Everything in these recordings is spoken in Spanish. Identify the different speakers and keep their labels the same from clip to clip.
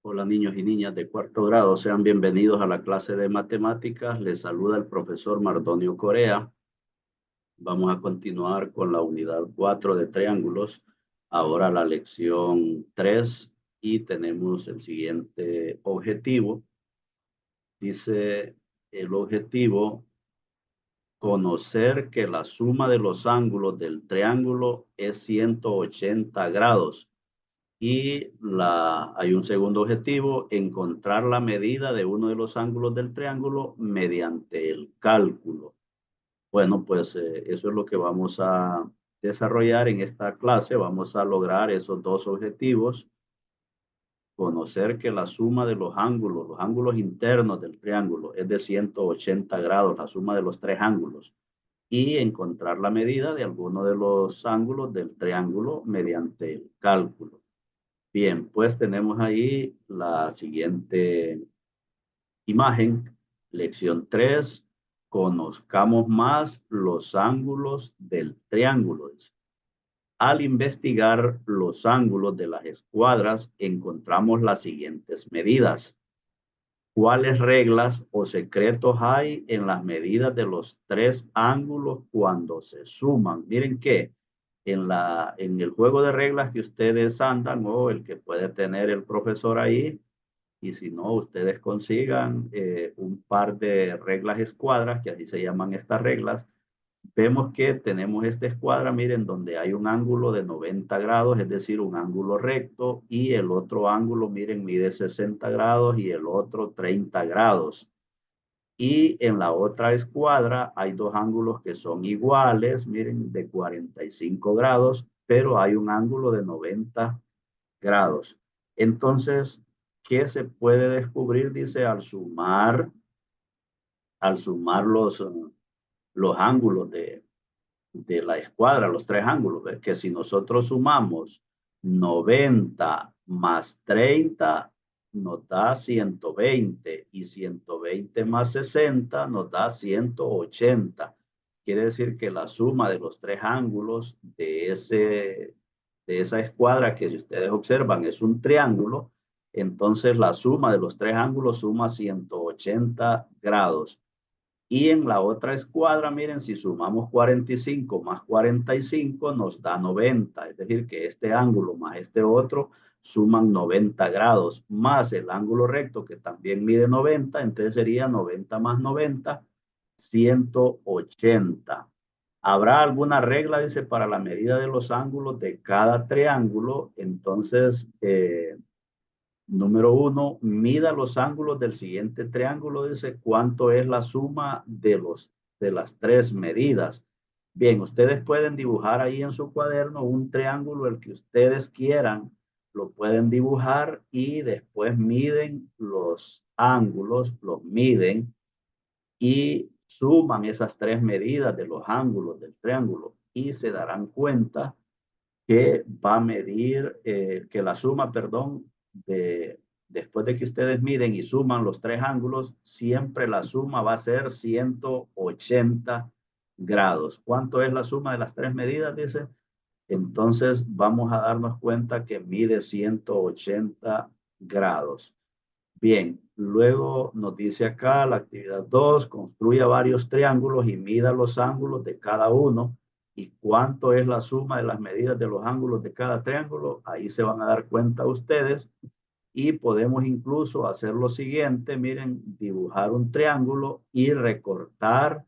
Speaker 1: Hola niños y niñas de cuarto grado, sean bienvenidos a la clase de matemáticas. Les saluda el profesor Mardonio Corea. Vamos a continuar con la unidad 4 de triángulos. Ahora la lección 3 y tenemos el siguiente objetivo. Dice el objetivo: conocer que la suma de los ángulos del triángulo es 180 grados. Y hay un segundo objetivo: encontrar la medida de uno de los ángulos del triángulo mediante el cálculo. Bueno, pues eso es lo que vamos a desarrollar en esta clase. Vamos a lograr esos dos objetivos: conocer que la suma de los ángulos internos del triángulo es de 180 grados, la suma de los tres ángulos, y encontrar la medida de alguno de los ángulos del triángulo mediante el cálculo. Bien, pues tenemos ahí la siguiente imagen. Lección 3. Conozcamos más los ángulos del triángulo. Al investigar los ángulos de las escuadras, encontramos las siguientes medidas. ¿Cuáles reglas o secretos hay en las medidas de los tres ángulos cuando se suman? Miren que en el juego de reglas que ustedes andan, o el que puede tener el profesor ahí, y si no, ustedes consigan un par de reglas escuadras, que así se llaman estas reglas. Vemos que tenemos esta escuadra, miren, donde hay un ángulo de 90 grados, es decir, un ángulo recto, y el otro ángulo, miren, mide 60 grados y el otro 30 grados. Y en la otra escuadra hay dos ángulos que son iguales, miren, de 45 grados, pero hay un ángulo de 90 grados. Entonces, ¿qué se puede descubrir? Dice, al sumar los ángulos de la escuadra, los tres ángulos. ¿Ves? Que si nosotros sumamos 90 más 30 nos da 120, y 120 más 60 nos da 180. Quiere decir que la suma de los tres ángulos de esa escuadra, que si ustedes observan es un triángulo, entonces la suma de los tres ángulos suma 180 grados. Y en la otra escuadra, miren, si sumamos 45 más 45 nos da 90. Es decir, que este ángulo más este otro suman 90 grados, más el ángulo recto que también mide 90. Entonces sería 90 más 90, 180. ¿Habrá alguna regla, dice, para la medida de los ángulos de cada triángulo? Entonces, número 1, mida los ángulos del siguiente triángulo. Dice, ¿cuánto es la suma de las tres medidas? Bien, ustedes pueden dibujar ahí en su cuaderno un triángulo, el que ustedes quieran, lo pueden dibujar y después miden los ángulos, los miden y suman esas tres medidas de los ángulos del triángulo y se darán cuenta que va a medir, que la suma, perdón, después de que ustedes miden y suman los tres ángulos, siempre la suma va a ser 180 grados. ¿Cuánto es la suma de las tres medidas? Dice. Entonces vamos a darnos cuenta que mide 180 grados. Bien, luego nos dice acá la actividad 2: construya varios triángulos y mida los ángulos de cada uno. ¿Y cuánto es la suma de las medidas de los ángulos de cada triángulo? Ahí se van a dar cuenta ustedes. Y podemos incluso hacer lo siguiente, miren, dibujar un triángulo y recortar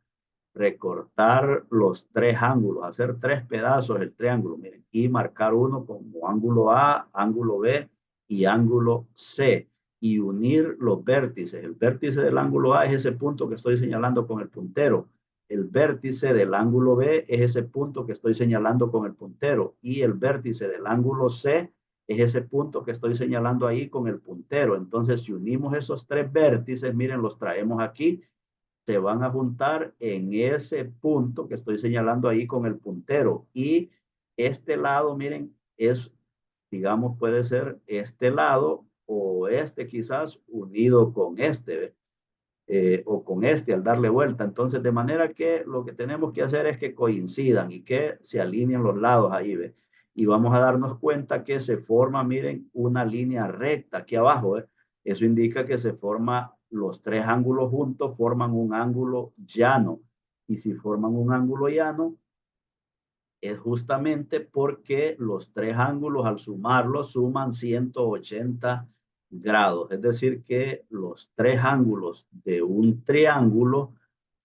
Speaker 1: los tres ángulos, hacer tres pedazos del triángulo, miren, y marcar uno como ángulo A, ángulo B y ángulo C, y unir los vértices. El vértice del ángulo A es ese punto que estoy señalando con el puntero. El vértice del ángulo B es ese punto que estoy señalando con el puntero. Y el vértice del ángulo C es ese punto que estoy señalando ahí con el puntero. Entonces, si unimos esos tres vértices, miren, los traemos aquí, se van a juntar en ese punto que estoy señalando ahí con el puntero. Y este lado, miren, es, digamos, puede ser este lado o este quizás unido con este, o con este al darle vuelta. Entonces, de manera que lo que tenemos que hacer es que coincidan y que se alineen los lados ahí, ¿ve? y vamos a darnos cuenta que se forma, miren, una línea recta aquí abajo. Eso indica que se forma los tres ángulos juntos, forman un ángulo llano. Y si forman un ángulo llano, es justamente porque los tres ángulos al sumarlos suman 180 grados. Es decir, que los tres ángulos de un triángulo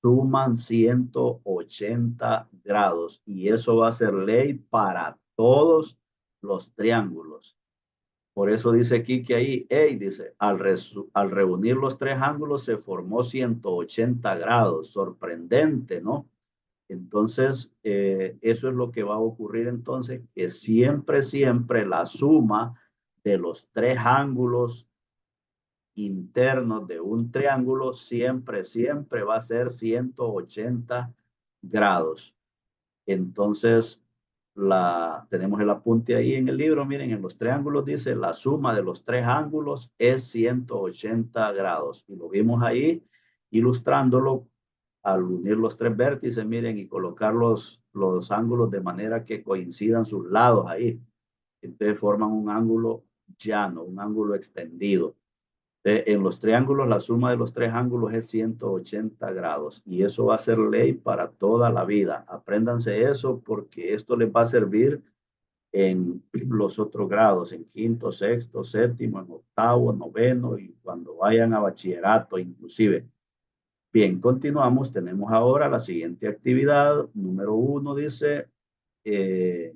Speaker 1: suman 180 grados y eso va a ser ley para todos los triángulos. Por eso dice aquí que ahí, hey, dice, al reunir los tres ángulos se formó 180 grados. Sorprendente, ¿no? Entonces, eso es lo que va a ocurrir entonces, que siempre, siempre la suma de los tres ángulos internos de un triángulo siempre, siempre va a ser 180 grados. Entonces, tenemos el apunte ahí en el libro. Miren, en los triángulos dice la suma de los tres ángulos es 180 grados. Y lo vimos ahí ilustrándolo al unir los tres vértices, miren, y colocar los ángulos de manera que coincidan sus lados ahí. Entonces forman un ángulo llano, un ángulo extendido. En los triángulos, la suma de los tres ángulos es 180 grados y eso va a ser ley para toda la vida. Apréndanse eso porque esto les va a servir en los otros grados, en quinto, sexto, séptimo, en octavo, noveno y cuando vayan a bachillerato inclusive. Bien, continuamos. Tenemos ahora la siguiente actividad. Número 1 dice, eh,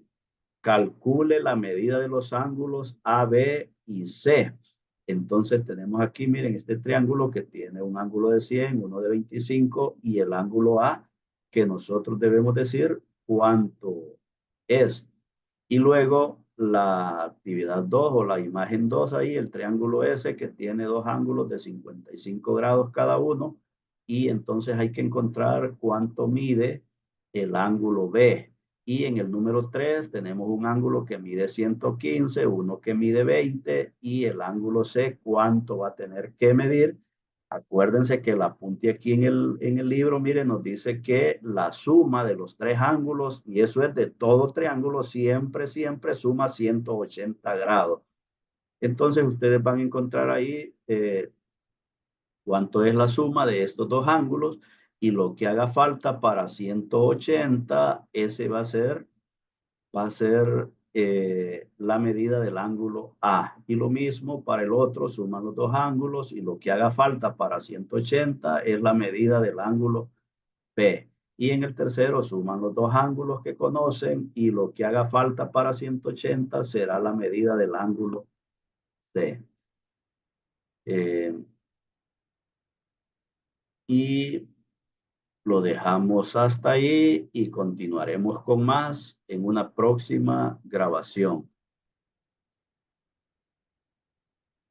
Speaker 1: calcule la medida de los ángulos A, B y C. Entonces tenemos aquí, miren, este triángulo que tiene un ángulo de 100, uno de 25 y el ángulo A que nosotros debemos decir cuánto es. Y luego la actividad 2 o la imagen 2 ahí, el triángulo S que tiene dos ángulos de 55 grados cada uno. Y entonces hay que encontrar cuánto mide el ángulo B. Y en el número 3 tenemos un ángulo que mide 115, uno que mide 20 y el ángulo C cuánto va a tener que medir. Acuérdense que el apunte aquí en el libro, miren, nos dice que la suma de los tres ángulos, y eso es de todo triángulo, siempre, siempre suma 180 grados. Entonces ustedes van a encontrar ahí cuánto es la suma de estos dos ángulos y lo que haga falta para 180, ese va a ser la medida del ángulo A. Y lo mismo para el otro, suman los dos ángulos y lo que haga falta para 180 es la medida del ángulo B. Y en el tercero suman los dos ángulos que conocen y lo que haga falta para 180 será la medida del ángulo C. Eh, y lo dejamos hasta ahí y continuaremos con más en una próxima grabación.